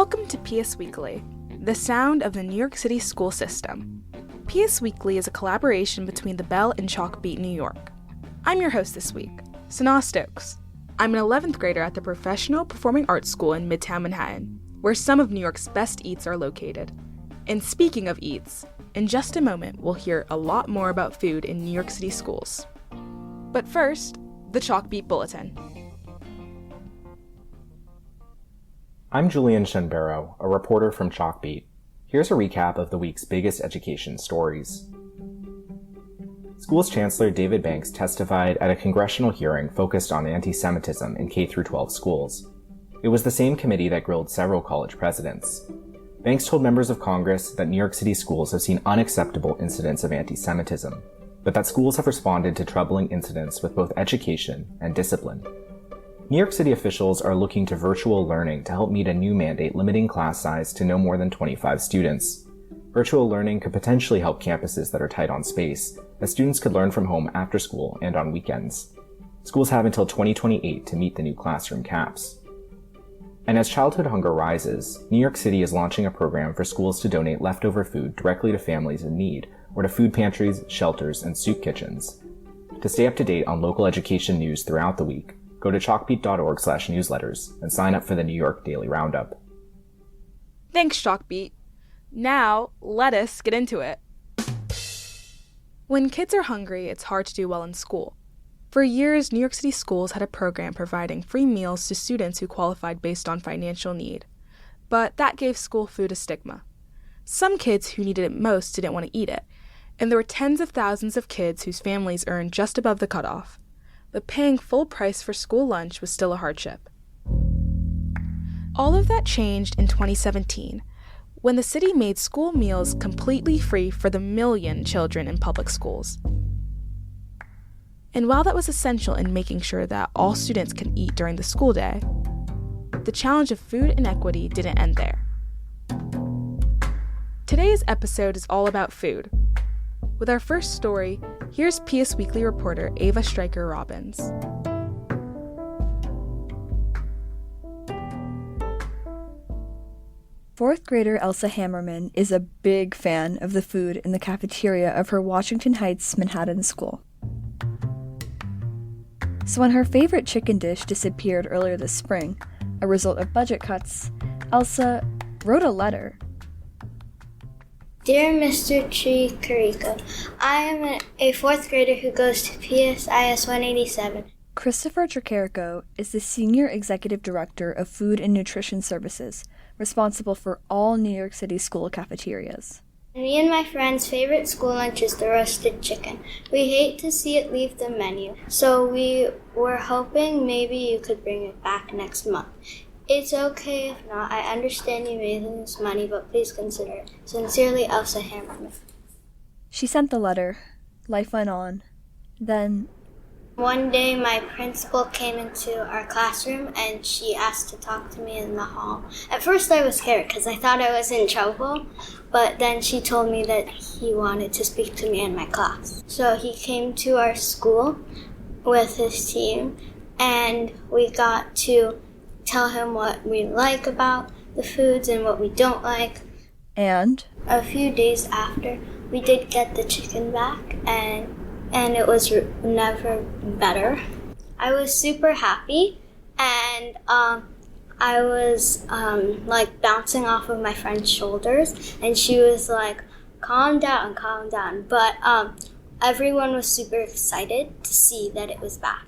Welcome to PS Weekly, the sound of the New York City school system. PS Weekly is a collaboration between the Bell and Chalkbeat New York. I'm your host this week, Sanaa Stokes. I'm an 11th grader at the Professional Performing Arts School in Midtown Manhattan, where some of New York's best eats are located. And speaking of eats, in just a moment we'll hear a lot more about food in New York City schools. But first, the Chalkbeat Bulletin. I'm Julian Shen-Berro, a reporter from Chalkbeat. Here's a recap of the week's biggest education stories. Schools Chancellor David Banks testified at a congressional hearing focused on anti-Semitism in K-12 schools. It was the same committee that grilled several college presidents. Banks told members of Congress that New York City schools have seen unacceptable incidents of anti-Semitism, but that schools have responded to troubling incidents with both education and discipline. New York City officials are looking to virtual learning to help meet a new mandate limiting class size to no more than 25 students. Virtual learning could potentially help campuses that are tight on space, as students could learn from home after school and on weekends. Schools have until 2028 to meet the new classroom caps. And as childhood hunger rises, New York City is launching a program for schools to donate leftover food directly to families in need, or to food pantries, shelters, and soup kitchens. To stay up to date on local education news throughout the week, go to chalkbeat.org/newsletters and sign up for the New York Daily Roundup. Thanks, Chalkbeat. Now, let us get into it. When kids are hungry, it's hard to do well in school. For years, New York City schools had a program providing free meals to students who qualified based on financial need. But that gave school food a stigma. Some kids who needed it most didn't want to eat it, and there were tens of thousands of kids whose families earned just above the cutoff. But paying full price for school lunch was still a hardship. All of that changed in 2017, when the city made school meals completely free for the million children in public schools. And while that was essential in making sure that all students can eat during the school day, the challenge of food inequity didn't end there. Today's episode is all about food. With our first story, here's PS Weekly reporter Ava Stryker-Robbins. Fourth grader Elsa Hammerman is a big fan of the food in the cafeteria of her Washington Heights, Manhattan school. So when her favorite chicken dish disappeared earlier this spring, a result of budget cuts, Elsa wrote a letter. Dear Mr. Chicarico, I am a fourth grader who goes to PSIS 187. Christopher Tricarico is the Senior Executive Director of Food and Nutrition Services, responsible for all New York City school cafeterias. Me and my friend's favorite school lunch is the roasted chicken. We hate to see it leave the menu, so we were hoping maybe you could bring it back next month. It's okay if not. I understand you may lose money, but please consider it. Sincerely, Elsa Hammerman. She sent the letter. Life went on. Then, one day my principal came into our classroom and she asked to talk to me in the hall. At first I was scared because I thought I was in trouble, but then she told me that he wanted to speak to me in my class. So he came to our school with his team and we got to tell him what we like about the foods and what we don't like. And a few days after, we did get the chicken back, and it was never better. I was super happy, and I was bouncing off of my friend's shoulders, and she was like, calm down. But everyone was super excited to see that it was back.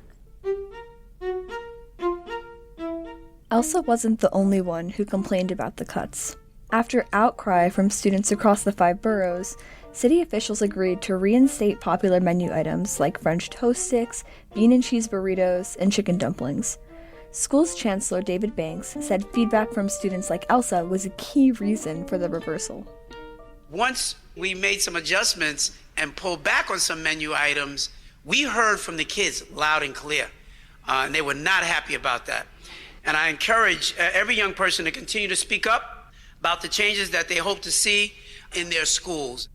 Elsa wasn't the only one who complained about the cuts. After outcry from students across the 5 boroughs, city officials agreed to reinstate popular menu items like French toast sticks, bean and cheese burritos, and chicken dumplings. School's Chancellor David Banks said feedback from students like Elsa was a key reason for the reversal. Once we made some adjustments and pulled back on some menu items, we heard from the kids loud and clear, and they were not happy about that. And I encourage every young person to continue to speak up about the changes that they hope to see in their schools.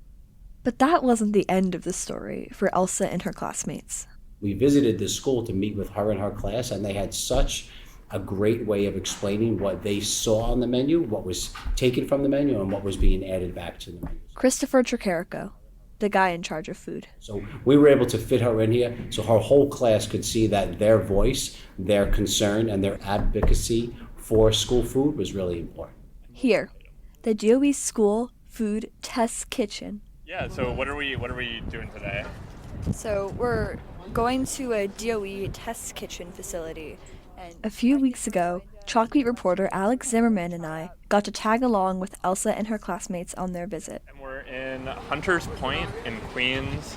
But that wasn't the end of the story for Elsa and her classmates. We visited the school to meet with her and her class, and they had such a great way of explaining what they saw on the menu, what was taken from the menu, and what was being added back to the menu. Christopher Tricarico, the guy in charge of food. So we were able to fit her in here so her whole class could see that their voice, their concern, and their advocacy for school food was really important. Here, the DOE School Food Test Kitchen. Yeah, so what are we doing today? So we're going to a DOE test kitchen facility. And a few weeks ago, Chalkbeat reporter Alex Zimmerman and I got to tag along with Elsa and her classmates on their visit. And we're in Hunters Point in Queens.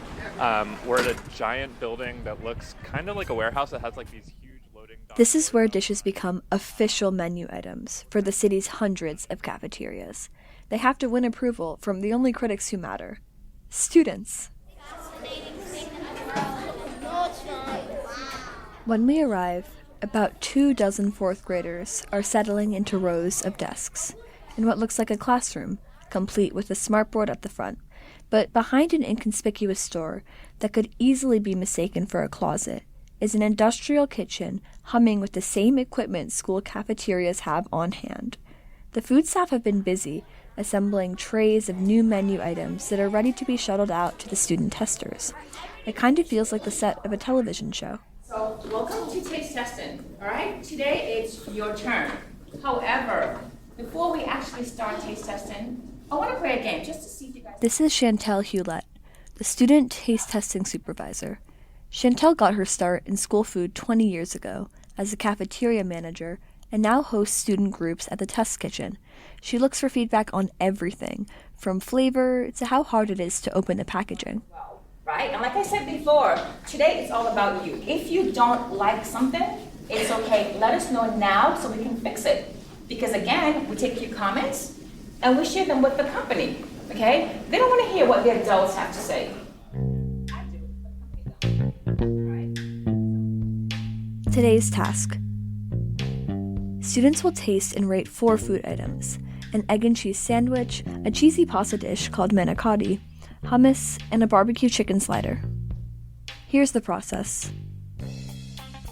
We're at a giant building that looks kind of like a warehouse. It has like these huge loading docks. This is where dishes become official menu items for the city's hundreds of cafeterias. They have to win approval from the only critics who matter, students. When we arrive, about 24 fourth graders are settling into rows of desks in what looks like a classroom, complete with a smartboard at the front. But behind an inconspicuous door that could easily be mistaken for a closet is an industrial kitchen humming with the same equipment school cafeterias have on hand. The food staff have been busy assembling trays of new menu items that are ready to be shuttled out to the student testers. It kind of feels like the set of a television show. So, welcome to taste testing, all right? Today it's your turn. However, before we actually start taste testing, I want to play a game just to see if you guys... This is Chantel Hewlett, the student taste testing supervisor. Chantel got her start in school food 20 years ago as a cafeteria manager and now hosts student groups at the test kitchen. She looks for feedback on everything, from flavor to how hard it is to open the packaging. Right? And like I said before, today it's all about you. If you don't like something, it's okay. Let us know now so we can fix it. Because again, we take your comments and we share them with the company, okay? They don't want to hear what the adults have to say. Today's task. Students will taste and rate 4 food items: an egg and cheese sandwich, a cheesy pasta dish called manicotti, hummus, and a barbecue chicken slider. Here's the process.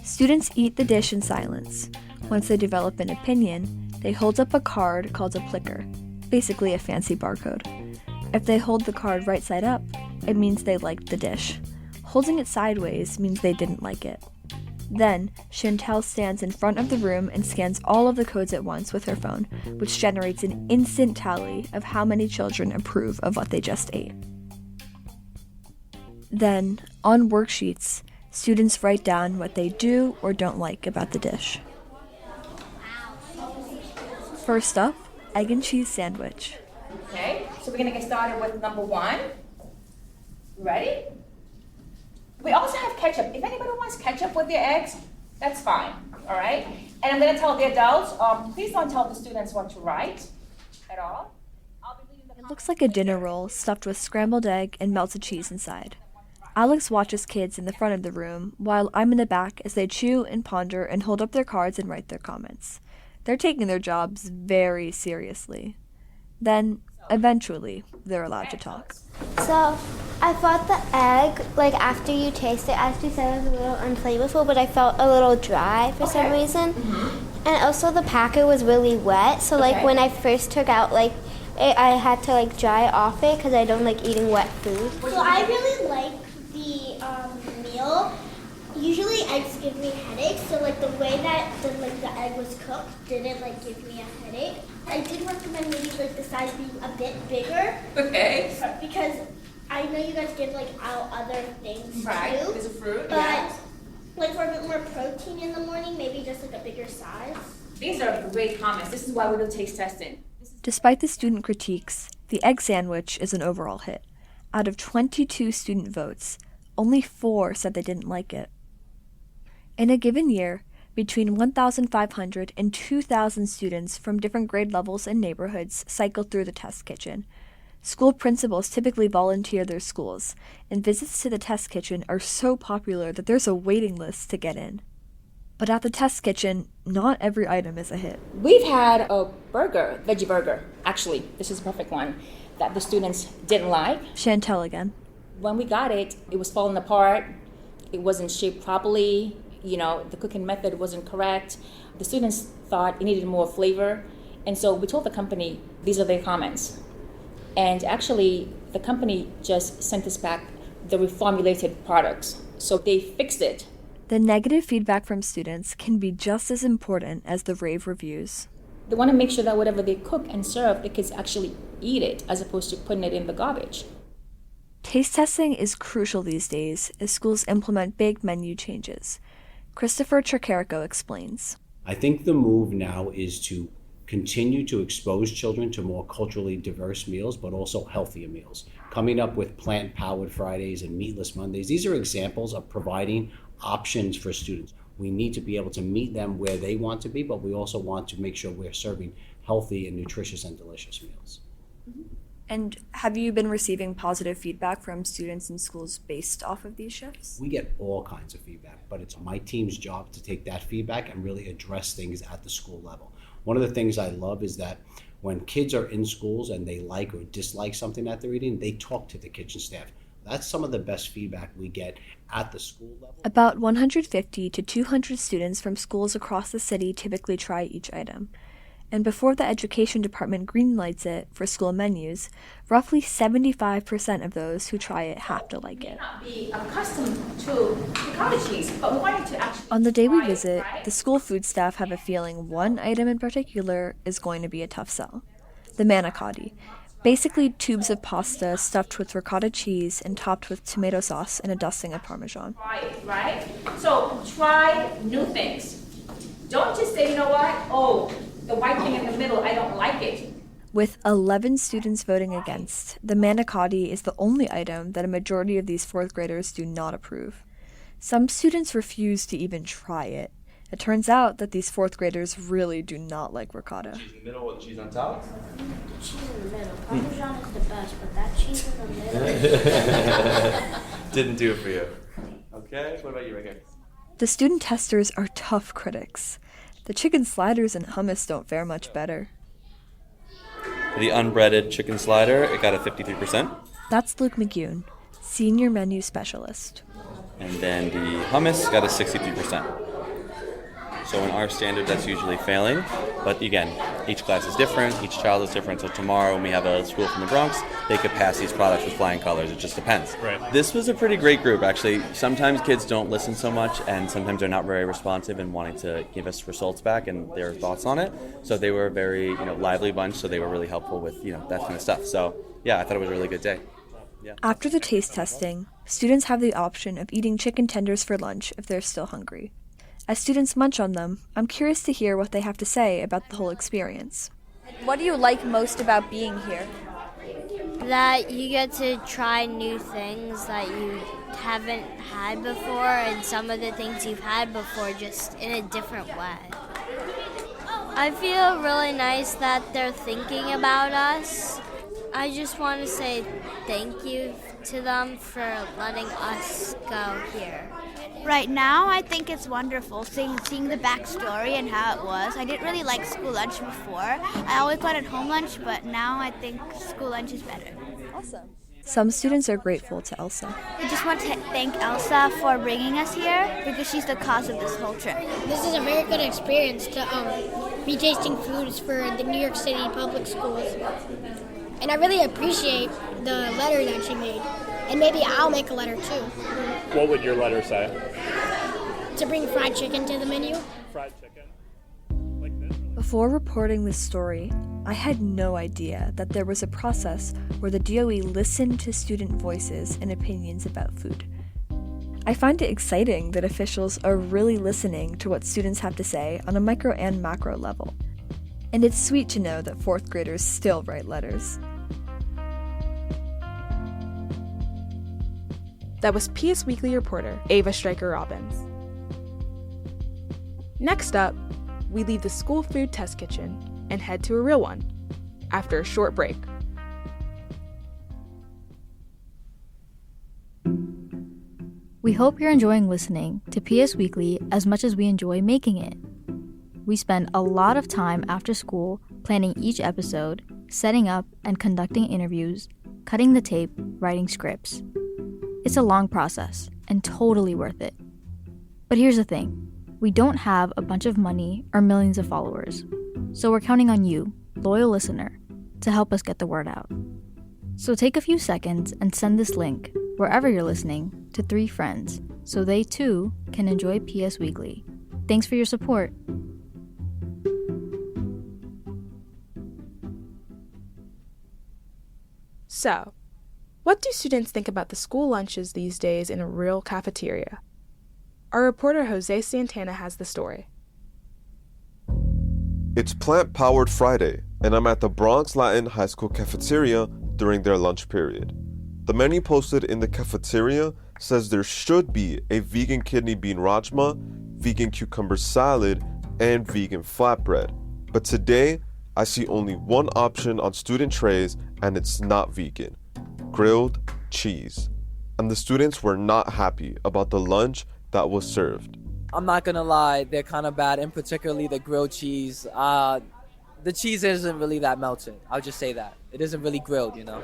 Students eat the dish in silence. Once they develop an opinion, they hold up a card called a plicker, basically a fancy barcode. If they hold the card right side up, it means they liked the dish. Holding it sideways means they didn't like it. Then, Chantel stands in front of the room and scans all of the codes at once with her phone, which generates an instant tally of how many children approve of what they just ate. Then, on worksheets, students write down what they do or don't like about the dish. First up, egg and cheese sandwich. Okay, so we're gonna get started with number 1. Ready? We also have ketchup. If anybody wants ketchup with their eggs, that's fine, all right? And I'm gonna tell the adults, please don't tell the students what to write at all. It looks like a dinner roll stuffed with scrambled egg and melted cheese inside. Alex watches kids in the front of the room while I'm in the back as they chew and ponder and hold up their cards and write their comments. They're taking their jobs very seriously. Then, eventually, they're allowed to talk. So, I thought the egg, like after you taste it, as you said, it was a little unflavorful, but I felt a little dry for some reason. Mm-hmm. And also the packet was really wet, so like when I first took out, like I had to like dry off it because I don't like eating wet food. So I really like the meal. Usually eggs give me headaches, so like the way that the egg was cooked didn't like give me a headache. I did recommend maybe like the size being a bit bigger. Okay. Because I know you guys give like out other things too. There's a fruit. But like for a bit more protein in the morning, maybe just like a bigger size. These are great comments. This is why we do taste testing. Despite the student critiques, the egg sandwich is an overall hit. Out of 22 student votes, only 4 said they didn't like it. In a given year, between 1,500 and 2,000 students from different grade levels and neighborhoods cycle through the test kitchen. School principals typically volunteer their schools, and visits to the test kitchen are so popular that there's a waiting list to get in. But at the test kitchen, not every item is a hit. We've had a burger, veggie burger, actually, this is a perfect one, that the students didn't like. Chantel again. When we got it, it was falling apart, it wasn't shaped properly, the cooking method wasn't correct. The students thought it needed more flavor. And so we told the company, these are their comments. And actually, the company just sent us back the reformulated products. So they fixed it. The negative feedback from students can be just as important as the rave reviews. They want to make sure that whatever they cook and serve, the kids actually eat it as opposed to putting it in the garbage. Taste testing is crucial these days as schools implement big menu changes. Christopher Tricarico explains. I think the move now is to continue to expose children to more culturally diverse meals, but also healthier meals. Coming up with plant-powered Fridays and meatless Mondays, these are examples of providing options for students. We need to be able to meet them where they want to be, but we also want to make sure we're serving healthy and nutritious and delicious meals. And have you been receiving positive feedback from students in schools based off of these shifts? We get all kinds of feedback, but it's my team's job to take that feedback and really address things at the school level. One of the things I love is that when kids are in schools and they like or dislike something that they're eating, they talk to the kitchen staff. That's some of the best feedback we get at the school level. About 150 to 200 students from schools across the city typically try each item. And before the education department greenlights it for school menus, roughly 75% of those who try it have to like it. Not be accustomed to cottage cheese, but we wanted to actually. On the day we visit, the school food staff have a feeling one item in particular is going to be a tough sell. The manicotti. Basically tubes of pasta stuffed with ricotta cheese and topped with tomato sauce and a dusting of Parmesan. Right? So try new things. Don't just say, you know what? Oh, the white thing in the middle, I don't like it. With 11 students voting against, the manicotti is the only item that a majority of these fourth graders do not approve. Some students refuse to even try it. It turns out that these fourth graders really do not like ricotta. Cheese in the middle or cheese on top? Cheese in the middle. Parmesan is the best, but that cheese in the middle. Didn't do it for you. Okay, what about you right here? The student testers are tough critics. The chicken sliders and hummus don't fare much better. The unbreaded chicken slider, it got a 53%. That's Luke McGoon, senior menu specialist. And then the hummus got a 63%. So in our standard, that's usually failing. But again, each class is different, each child is different. So tomorrow, when we have a school from the Bronx, they could pass these products with flying colors. It just depends. Right. This was a pretty great group, actually. Sometimes kids don't listen so much, and sometimes they're not very responsive and wanting to give us results back and their thoughts on it. So they were a very, lively bunch. So they were really helpful with, that kind of stuff. So yeah, I thought it was a really good day. Yeah. After the taste testing, students have the option of eating chicken tenders for lunch if they're still hungry. As students munch on them, I'm curious to hear what they have to say about the whole experience. What do you like most about being here? That you get to try new things that you haven't had before, and some of the things you've had before just in a different way. I feel really nice that they're thinking about us. I just want to say thank you to them for letting us go here. Right now, I think it's wonderful seeing the backstory and how it was. I didn't really like school lunch before. I always wanted home lunch, but now I think school lunch is better. Awesome. Some students are grateful to Elsa. I just want to thank Elsa for bringing us here because she's the cause of this whole trip. This is a very good experience to be tasting foods for the New York City Public Schools. And I really appreciate the letter that she made. And maybe I'll make a letter too. What would your letter say? To bring fried chicken to the menu. Fried chicken? Like this? Before reporting this story, I had no idea that there was a process where the DOE listened to student voices and opinions about food. I find it exciting that officials are really listening to what students have to say on a micro and macro level. And it's sweet to know that fourth graders still write letters. That was PS Weekly reporter Ava Stryker-Robbins. Next up, we leave the school food test kitchen and head to a real one after a short break. We hope you're enjoying listening to PS Weekly as much as we enjoy making it. We spend a lot of time after school planning each episode, setting up and conducting interviews, cutting the tape, writing scripts. It's a long process and totally worth it. But here's the thing. We don't have a bunch of money or millions of followers. So we're counting on you, loyal listener, to help us get the word out. So take a few seconds and send this link, wherever you're listening, to 3 friends so they too can enjoy PS Weekly. Thanks for your support. So, what do students think about the school lunches these days in a real cafeteria? Our reporter Jose Santana has the story. It's Plant-Powered Friday, and I'm at the Bronx Latin High School cafeteria during their lunch period. The menu posted in the cafeteria says there should be a vegan kidney bean rajma, vegan cucumber salad, and vegan flatbread. But today, I see only one option on student trays, and it's not vegan: grilled cheese. And the students were not happy about the lunch that was served. I'm not gonna lie, they're kind of bad, and particularly the grilled cheese. The cheese isn't really that melted. I'll just say that. It isn't really grilled, you know?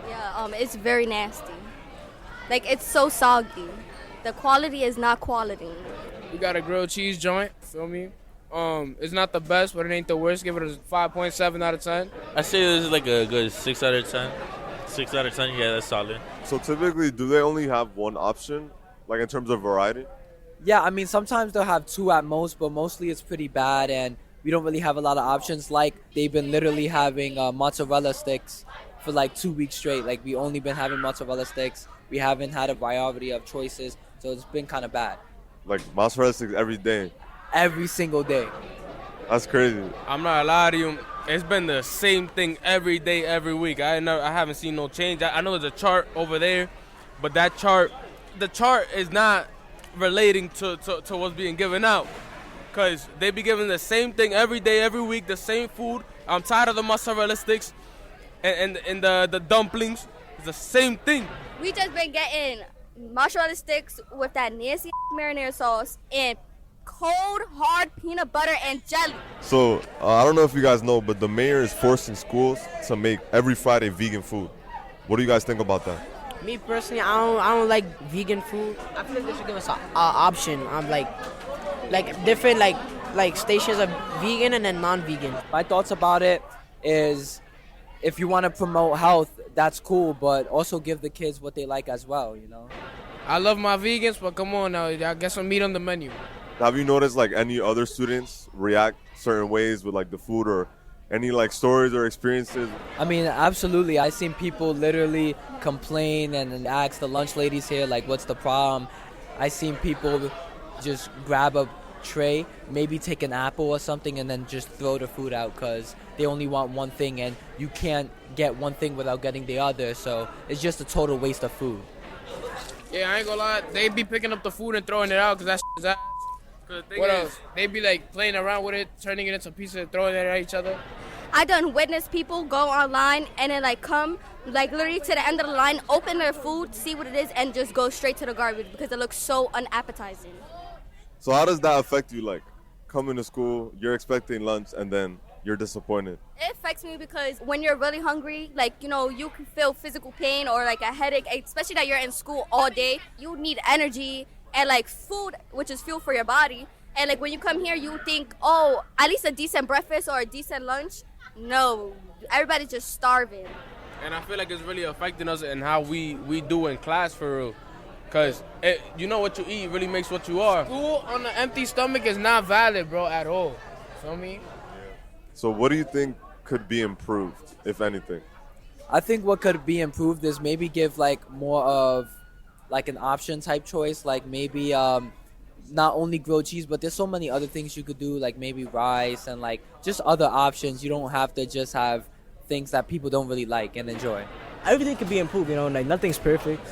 Yeah, it's very nasty. Like, it's so soggy. The quality is not quality. We got a grilled cheese joint, feel me? It's not the best, but it ain't the worst. Give it a 5.7 out of 10. I say this is like a good 6 out of 10. 6 out of 10, yeah, that's solid. So typically, do they only have one option, like in terms of variety? Yeah, I mean, sometimes they'll have 2 at most, but mostly it's pretty bad, and we don't really have a lot of options. Like, they've been literally having mozzarella sticks for like 2 weeks straight. Like, we only been having mozzarella sticks. We haven't had a variety of choices, so it's been kind of bad. Like mozzarella sticks every day? Every single day. That's crazy. I'm not gonna lie to you. It's been the same thing every day, every week. I haven't seen no change. I know there's a chart over there, but the chart is not relating to what's being given out. Because they be giving the same thing every day, every week, the same food. I'm tired of the mozzarella sticks and the dumplings. It's the same thing. We just been getting mozzarella sticks with that nasty marinara sauce and cold, hard peanut butter and jelly. So, I don't know if you guys know, but the mayor is forcing schools to make every Friday vegan food. What do you guys think about that? Me personally, I don't like vegan food. I feel like they should give us an option of like different like stations of vegan and then non-vegan. My thoughts about it is, if you want to promote health, that's cool, but also give the kids what they like as well, you know? I love my vegans, but come on now, I get some meat on the menu. Have you noticed like any other students react certain ways with like the food, or any like stories or experiences? I mean, absolutely. I've seen people literally complain and ask the lunch ladies here, like, what's the problem? I've seen people just grab a tray, maybe take an apple or something, and then just throw the food out because they only want one thing, and you can't get one thing without getting the other, so it's just a total waste of food. Yeah, I ain't gonna lie, they be picking up the food and throwing it out because that shit's ass. What else? They be like playing around with it, turning it into pieces and throwing it at each other. I done witnessed people go online and then like come like literally to the end of the line, open their food, see what it is, and just go straight to the garbage because it looks so unappetizing. So how does that affect you? Like, coming to school, you're expecting lunch, and then you're disappointed. It affects me because when you're really hungry, like, you know, you can feel physical pain or like a headache, especially that you're in school all day. You need energy and like food, which is fuel for your body. And like when you come here, you think, oh, at least a decent breakfast or a decent lunch. No, everybody's just starving. And I feel like it's really affecting us in how we do in class for real. Because you know what you eat really makes what you are. School on an empty stomach is not valid, bro, at all. Feel me? So what do you think could be improved, if anything? I think what could be improved is maybe give like more of like an option type choice, like maybe not only grilled cheese, but there's so many other things you could do, like maybe rice and like just other options. You don't have to just have things that people don't really like and enjoy. Everything could be improved, you know, like nothing's perfect.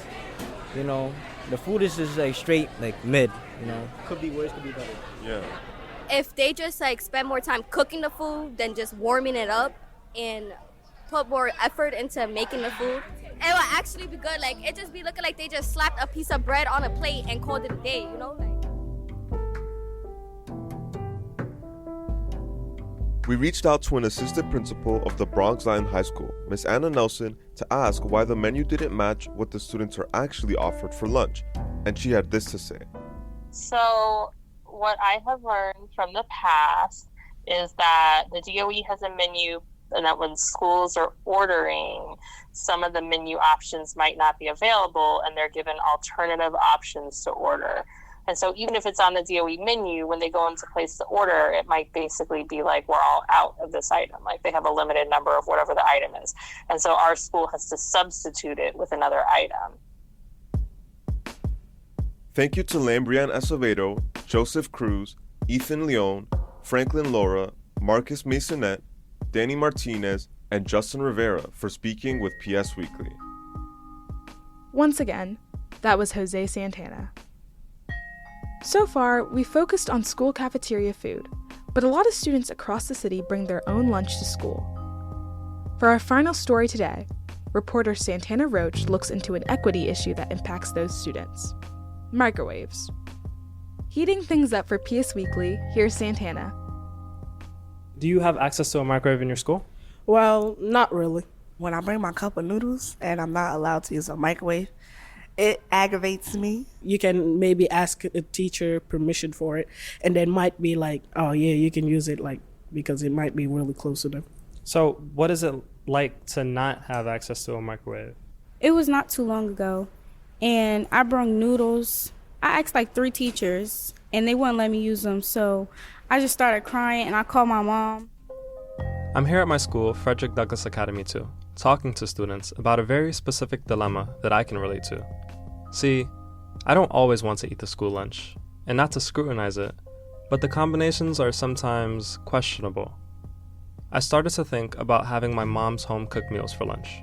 You know, the food is just like straight, like mid, you know. Could be worse, could be better. Yeah. If they just like spend more time cooking the food than just warming it up and put more effort into making the food, it will actually be good. Like, it just be looking like they just slapped a piece of bread on a plate and called it a day, you know? Like. We reached out to an assistant principal of the Bronx Latin High School, Miss Anna Nelson, to ask why the menu didn't match what the students are actually offered for lunch, and she had this to say. So what I have learned from the past is that the DOE has a menu, and that when schools are ordering, some of the menu options might not be available, and they're given alternative options to order. And so even if it's on the DOE menu, when they go into place the order, it might basically be like, we're all out of this item. Like they have a limited number of whatever the item is. And so our school has to substitute it with another item. Thank you to Lambrian Acevedo, Joseph Cruz, Ethan Leon, Franklin Laura, Marcus Masonet, Danny Martinez, and Justin Rivera for speaking with PS Weekly. Once again, that was Jose Santana. So far, we focused on school cafeteria food, but a lot of students across the city bring their own lunch to school. For our final story today, reporter Santana Roach looks into an equity issue that impacts those students: microwaves. Heating things up for PS Weekly, here's Santana. Do you have access to a microwave in your school? Well, not really. When I bring my cup of noodles and I'm not allowed to use a microwave, it aggravates me. You can maybe ask a teacher permission for it, and then might be like, oh yeah, you can use it, like, because it might be really close to them. So what is it like to not have access to a microwave? It was not too long ago, and I brought noodles. I asked like 3 teachers, and they wouldn't let me use them, so I just started crying, and I called my mom. I'm here at my school, Frederick Douglass Academy II, talking to students about a very specific dilemma that I can relate to. See, I don't always want to eat the school lunch, and not to scrutinize it, but the combinations are sometimes questionable. I started to think about having my mom's home-cooked meals for lunch.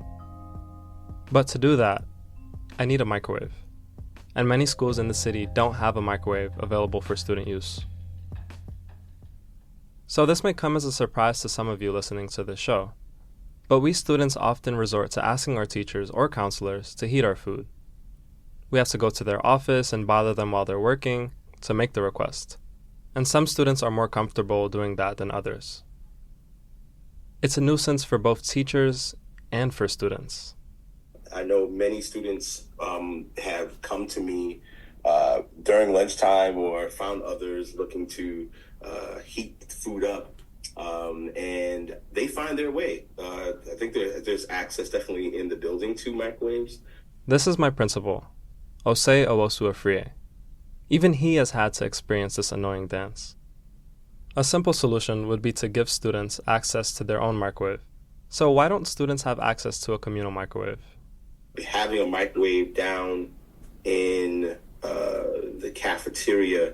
But to do that, I need a microwave, and many schools in the city don't have a microwave available for student use. So this may come as a surprise to some of you listening to this show, but we students often resort to asking our teachers or counselors to heat our food. We have to go to their office and bother them while they're working to make the request, and some students are more comfortable doing that than others. It's a nuisance for both teachers and for students. I know many students have come to me during lunchtime or found others looking to heat food up, and they find their way. I think there's access definitely in the building to microwaves. This is my principal, Osei Owusu-Afriye. Even he has had to experience this annoying dance. A simple solution would be to give students access to their own microwave. So why don't students have access to a communal microwave? Having a microwave down in the cafeteria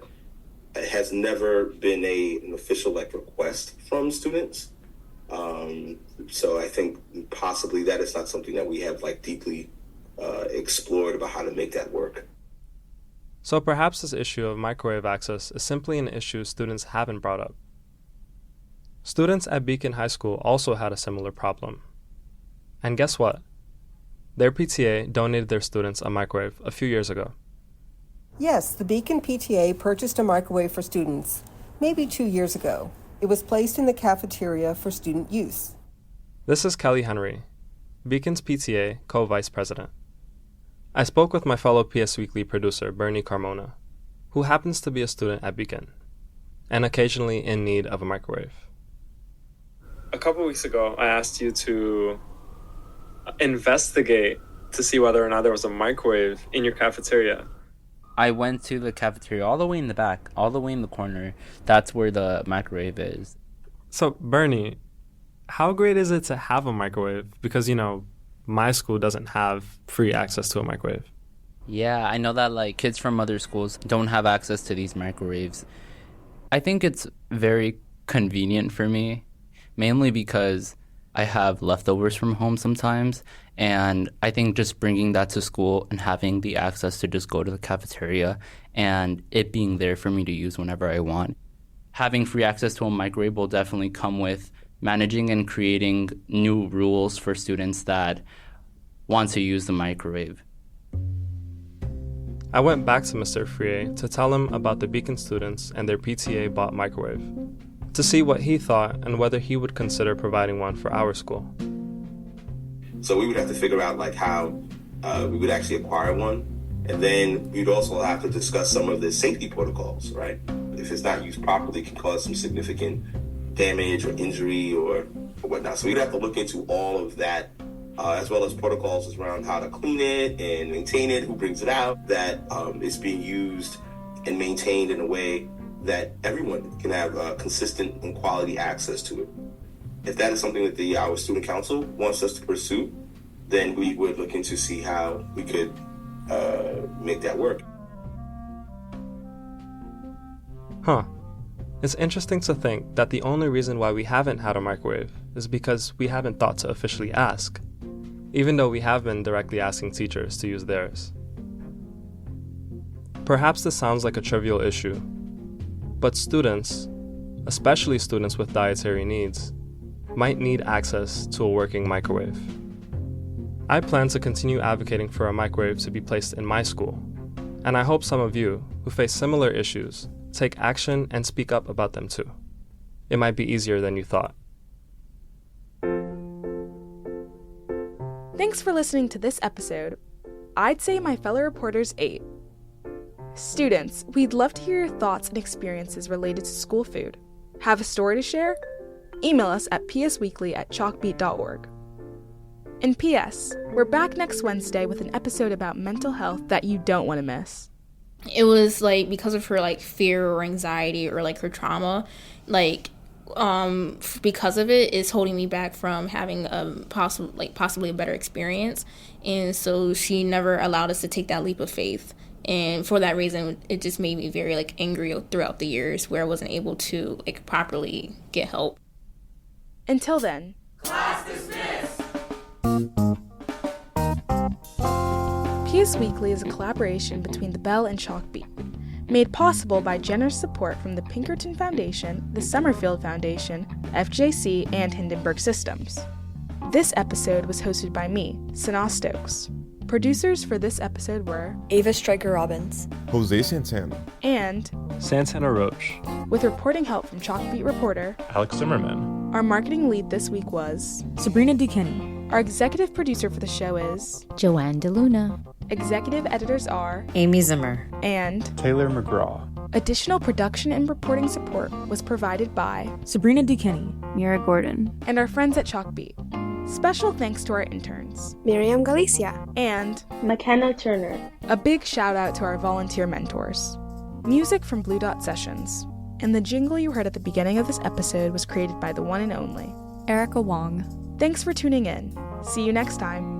has never been an official request from students. So I think possibly that is not something that we have deeply explored about how to make that work. So perhaps this issue of microwave access is simply an issue students haven't brought up. Students at Beacon High School also had a similar problem. And guess what? Their PTA donated their students a microwave a few years ago. Yes, the Beacon PTA purchased a microwave for students, maybe 2 years ago. It was placed in the cafeteria for student use. This is Kelly Henry, Beacon's PTA co-vice president. I spoke with my fellow PS Weekly producer, Bernie Carmona, who happens to be a student at Beacon, and occasionally in need of a microwave. A couple weeks ago, I asked you to investigate to see whether or not there was a microwave in your cafeteria. I went to the cafeteria all the way in the back, all the way in the corner. That's where the microwave is. So, Bernie, how great is it to have a microwave? Because, my school doesn't have free access to a microwave. Yeah, I know that kids from other schools don't have access to these microwaves. I think it's very convenient for me, mainly because I have leftovers from home sometimes, and I think just bringing that to school and having the access to just go to the cafeteria and it being there for me to use whenever I want. Having free access to a microwave will definitely come with managing and creating new rules for students that want to use the microwave. I went back to Mr. Afriye to tell him about the Beacon students and their PTA bought microwave, to see what he thought and whether he would consider providing one for our school. So we would have to figure out how we would actually acquire one, And then you'd also have to discuss some of the safety protocols, right? If it's not used properly, it can cause some significant damage or injury or whatnot. So you'd have to look into all of that, as well as protocols around how to clean it and maintain it, who brings it out, that it's being used and maintained in a way that everyone can have consistent and quality access to it. If that is something that our student council wants us to pursue, then we would look into see how we could make that work. Huh. It's interesting to think that the only reason why we haven't had a microwave is because we haven't thought to officially ask, even though we have been directly asking teachers to use theirs. Perhaps this sounds like a trivial issue, but students, especially students with dietary needs, might need access to a working microwave. I plan to continue advocating for a microwave to be placed in my school, and I hope some of you who face similar issues take action and speak up about them too. It might be easier than you thought. Thanks for listening to this episode. I'd say my fellow reporters ate. Students, we'd love to hear your thoughts and experiences related to school food. Have a story to share? Email us at psweekly@chalkbeat.org. And P.S., we're back next Wednesday with an episode about mental health that you don't want to miss. It was like because of her like fear or anxiety or like her trauma, like because of it is holding me back from having possibly a better experience, and so she never allowed us to take that leap of faith. And for that reason, it just made me very like angry throughout the years where I wasn't able to like properly get help. Until then, class dismissed. PS Weekly is a collaboration between the Bell and Chalkbeat, made possible by generous support from the Pinkerton Foundation, the Summerfield Foundation, FJC, and Hindenburg Systems. This episode was hosted by me, Sanaa Stokes. Producers for this episode were Ava Stryker-Robbins, Jose Santana, and Santana Roach, with reporting help from Chalkbeat reporter Alex Zimmerman. Our marketing lead this week was Sabrina Duquesne. Our executive producer for the show is Joanne DeLuna. Executive editors are Amy Zimmer and Taylor McGraw. Additional production and reporting support was provided by Sabrina Duquesne, Mira Gordon, and our friends at Chalkbeat. Special thanks to our interns, Miriam Galicia and McKenna Turner. A big shout out to our volunteer mentors. Music from Blue Dot Sessions. And the jingle you heard at the beginning of this episode was created by the one and only Erica Wong. Thanks for tuning in. See you next time.